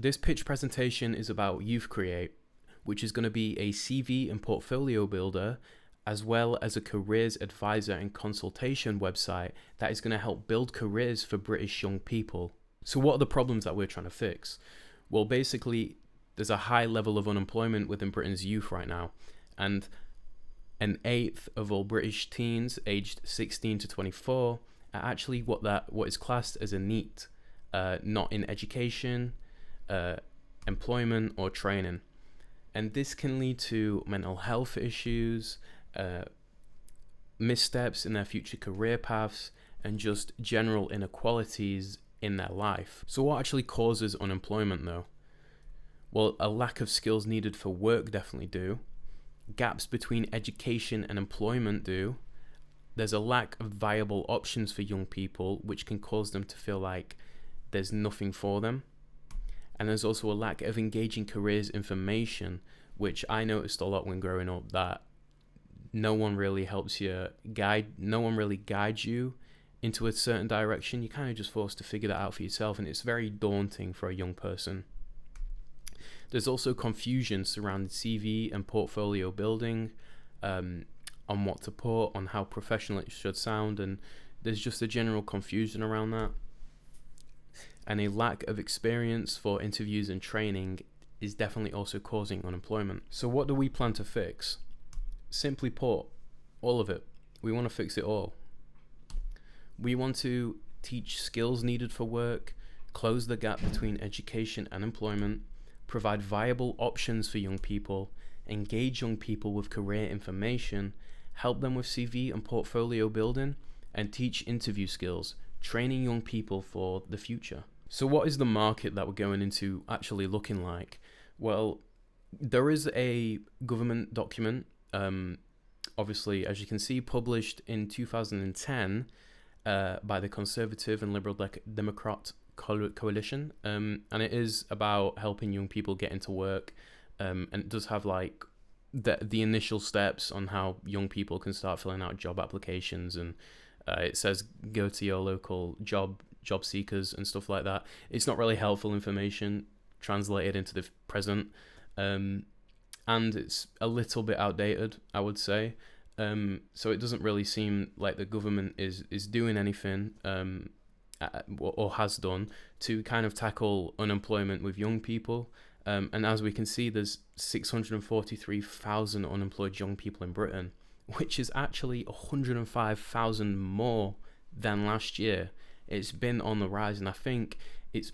This pitch presentation is about YouthCreate, which is going to be a CV and portfolio builder, as well as a careers advisor and consultation website that is going to help build careers for British young people. So what are the problems that we're trying to fix? Well, basically, there's a high level of unemployment within Britain's youth right now, and an eighth of all British teens aged 16 to 24 are actually what is classed as a NEET, not in education, employment, or training. And this can lead to mental health issues, missteps in their future career paths, and just general inequalities in their life. So what actually causes unemployment though? Well, a lack of skills needed for work definitely do. Gaps between education and employment do. There's a lack of viable options for young people, which can cause them to feel like there's nothing for them. And there's also a lack of engaging careers information, which I noticed a lot when growing up, that no one really helps you no one really guides you into a certain direction. You're kind of just forced to figure that out for yourself, and it's very daunting for a young person. There's also confusion surrounding CV and portfolio building, on what to put, on how professional it should sound, and there's just a general confusion around that. And a lack of experience for interviews and training is definitely also causing unemployment. So what do we plan to fix? Simply put, all of it. We want to fix it all. We want to teach skills needed for work, close the gap between education and employment, provide viable options for young people, engage young people with career information, help them with CV and portfolio building, and teach interview skills, training young people for the future. So what is the market that we're going into actually looking like? Well, there is a government document, obviously, as you can see, published in 2010 by the Conservative and Liberal Democrat Coalition, and it is about helping young people get into work, and it does have like the initial steps on how young people can start filling out job applications, and it says go to your local job seekers and stuff like that. It's not really helpful information translated into the present, and it's a little bit outdated, I would say. So it doesn't really seem like the government is doing anything, or has done, to kind of tackle unemployment with young people. And as we can see, there's 643,000 unemployed young people in Britain, which is actually 105,000 more than last year. It's been on the rise, and I think it's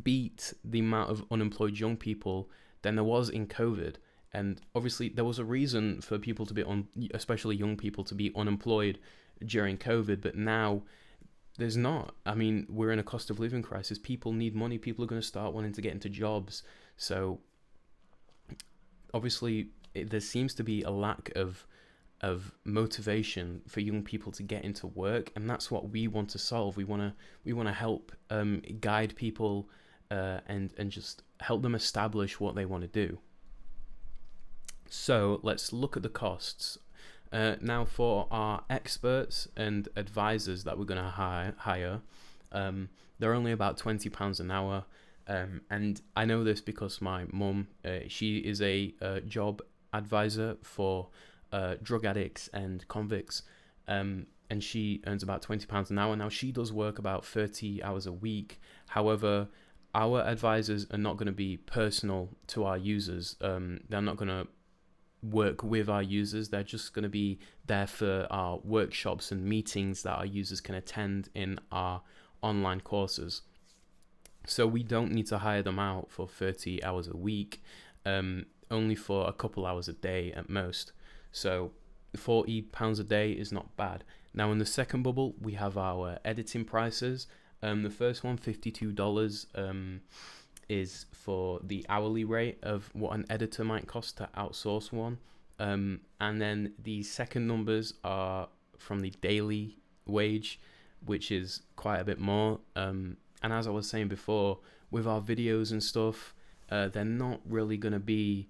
beat the amount of unemployed young people than there was in COVID. And obviously there was a reason for people to be especially young people, to be unemployed during COVID, but now there's not. I mean, we're in a cost of living crisis. People need money. People are going to start wanting to get into jobs. So obviously there seems to be a lack of motivation for young people to get into work, and that's what we want to solve. We want to help guide people, and just help them establish what they want to do. So let's look at the costs. Now, for our experts and advisors that we're going to hire, they're only about £20 an hour. And I know this because my mum, she is a job advisor for drug addicts and convicts, and she earns about £20 an hour. Now, she does work about 30 hours a week. However, our advisors are not going to be personal to our users. They're not going to work with our users. They're just going to be there for our workshops and meetings that our users can attend in our online courses. So we don't need to hire them out for 30 hours a week, only for a couple hours a day at most. So £40 a day is not bad. Now, in the second bubble, we have our editing prices. The first one, $52, is for the hourly rate of what an editor might cost to outsource one. And then the second numbers are from the daily wage, which is quite a bit more. And as I was saying before, with our videos and stuff, they're not really going to be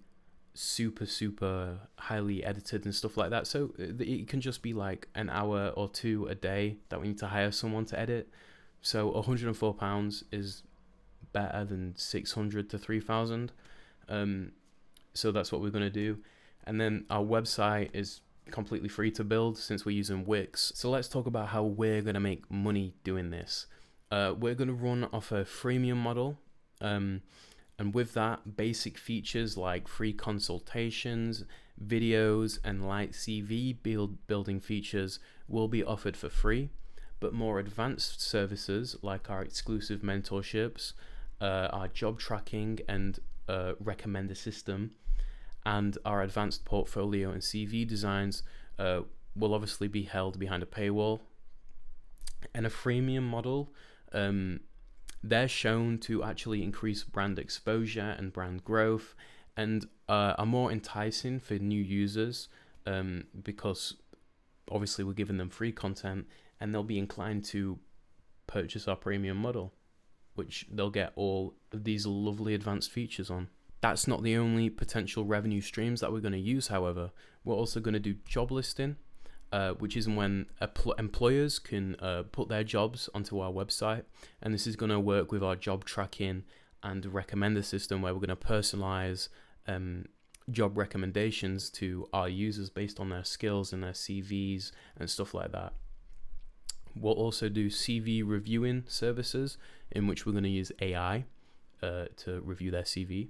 super highly edited and stuff like that. So it can just be like an hour or two a day that we need to hire someone to edit. So £104 is better than 600 to 3,000. So that's what we're going to do. And then our website is completely free to build since we're using Wix. So let's talk about how we're going to make money doing this. We're going to run off a freemium model. And with that, basic features like free consultations, videos, and light CV building features will be offered for free. But more advanced services like our exclusive mentorships, our job tracking and recommender system, and our advanced portfolio and CV designs will obviously be held behind a paywall. And a freemium model, they're shown to actually increase brand exposure and brand growth, and are more enticing for new users because obviously we're giving them free content, and they'll be inclined to purchase our premium model, which they'll get all of these lovely advanced features on. That's not the only potential revenue streams that we're going to use, however. We're also going to do job listing, which is when employers can put their jobs onto our website, and this is going to work with our job tracking and recommender system, where we're going to personalize job recommendations to our users based on their skills and their CVs and stuff like that. We'll also do CV reviewing services, in which we're going to use AI to review their CV.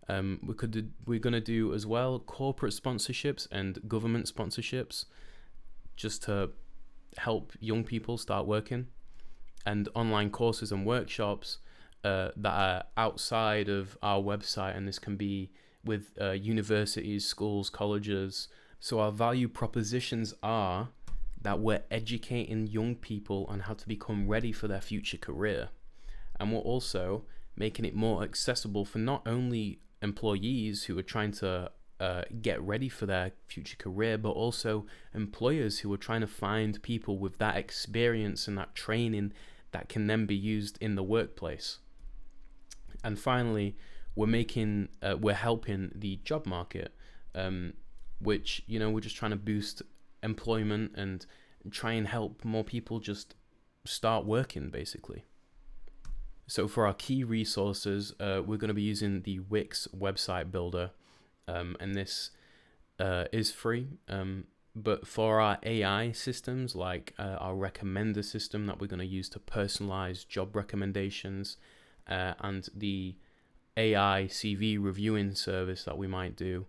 We're going to do as well corporate sponsorships and government sponsorships, just to help young people start working, and online courses and workshops that are outside of our website, and this can be with universities, schools, colleges. So our value propositions are that we're educating young people on how to become ready for their future career, and we're also making it more accessible for not only employees who are trying to get ready for their future career, but also employers who are trying to find people with that experience and that training that can then be used in the workplace. And finally, we're helping the job market, which, we're just trying to boost employment and try and help more people just start working, basically. So for our key resources, we're going to be using the Wix website builder, and this is free. But for our AI systems, like our recommender system that we're going to use to personalize job recommendations, and the AI CV reviewing service that we might do,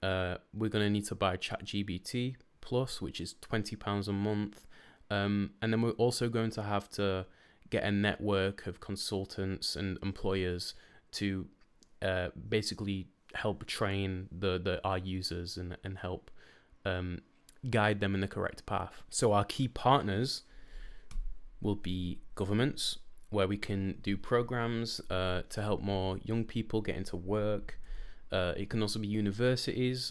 we're going to need to buy ChatGPT Plus, which is £20 a month. And then we're also going to have to get a network of consultants and employers to basically help train our users and help guide them in the correct path. So our key partners will be governments, where we can do programs to help more young people get into work. It can also be universities,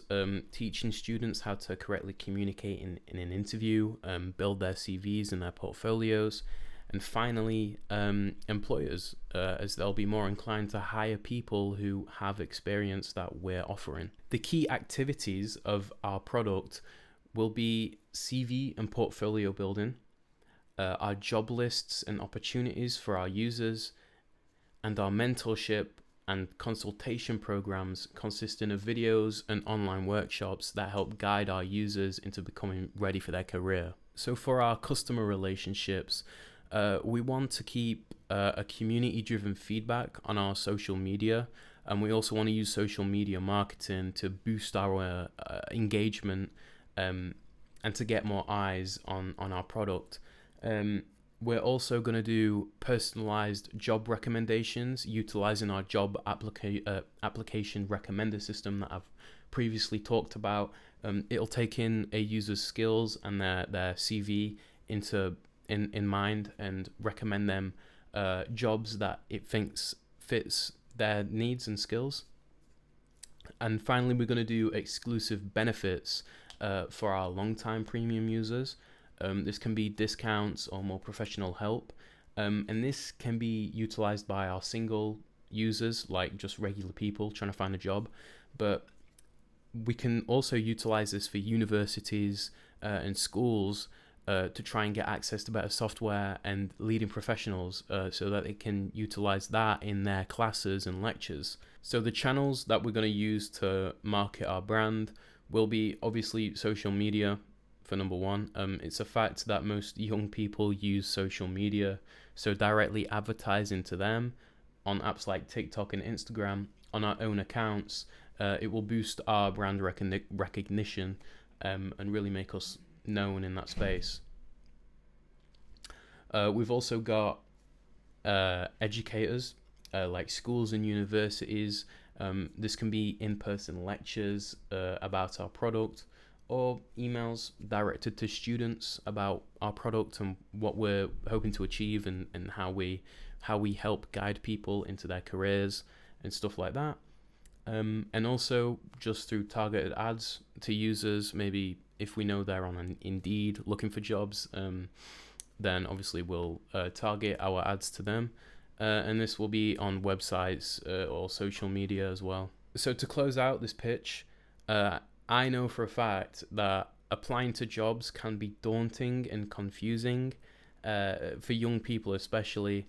teaching students how to correctly communicate in an interview, build their CVs and their portfolios. And finally, employers, as they'll be more inclined to hire people who have experience that we're offering. The key activities of our product will be CV and portfolio building, our job lists and opportunities for our users, and our mentorship and consultation programs consisting of videos and online workshops that help guide our users into becoming ready for their career. So for our customer relationships, we want to keep a community-driven feedback on our social media, and we also want to use social media marketing to boost our engagement and to get more eyes on our product. We're also going to do personalized job recommendations utilizing our job application recommender system that I've previously talked about. It'll take in a user's skills and their CV in mind and recommend them jobs that it thinks fits their needs and skills. And finally, we're going to do exclusive benefits for our long-time premium users. This can be discounts or more professional help, and this can be utilized by our single users, like just regular people trying to find a job, but we can also utilize this for universities and schools to try and get access to better software and leading professionals so that they can utilize that in their classes and lectures. So the channels that we're going to use to market our brand will be obviously social media for number one. It's a fact that most young people use social media, so directly advertising to them on apps like TikTok and Instagram on our own accounts, it will boost our brand recognition and really make us known in that space. We've also got educators like schools and universities. This can be in-person lectures about our product, or emails directed to students about our product and what we're hoping to achieve, and how we help guide people into their careers and stuff like that. And also just through targeted ads to users. Maybe if we know they're on an Indeed looking for jobs, then obviously we'll target our ads to them. And this will be on websites or social media as well. So to close out this pitch, I know for a fact that applying to jobs can be daunting and confusing for young people especially.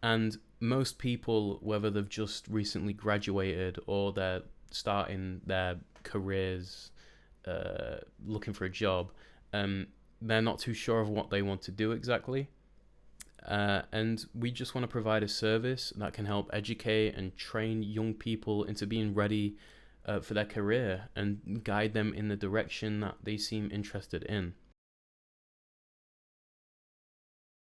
And most people, whether they've just recently graduated or they're starting their careers looking for a job, they're not too sure of what they want to do exactly. And we just want to provide a service that can help educate and train young people into being ready for their career and guide them in the direction that they seem interested in.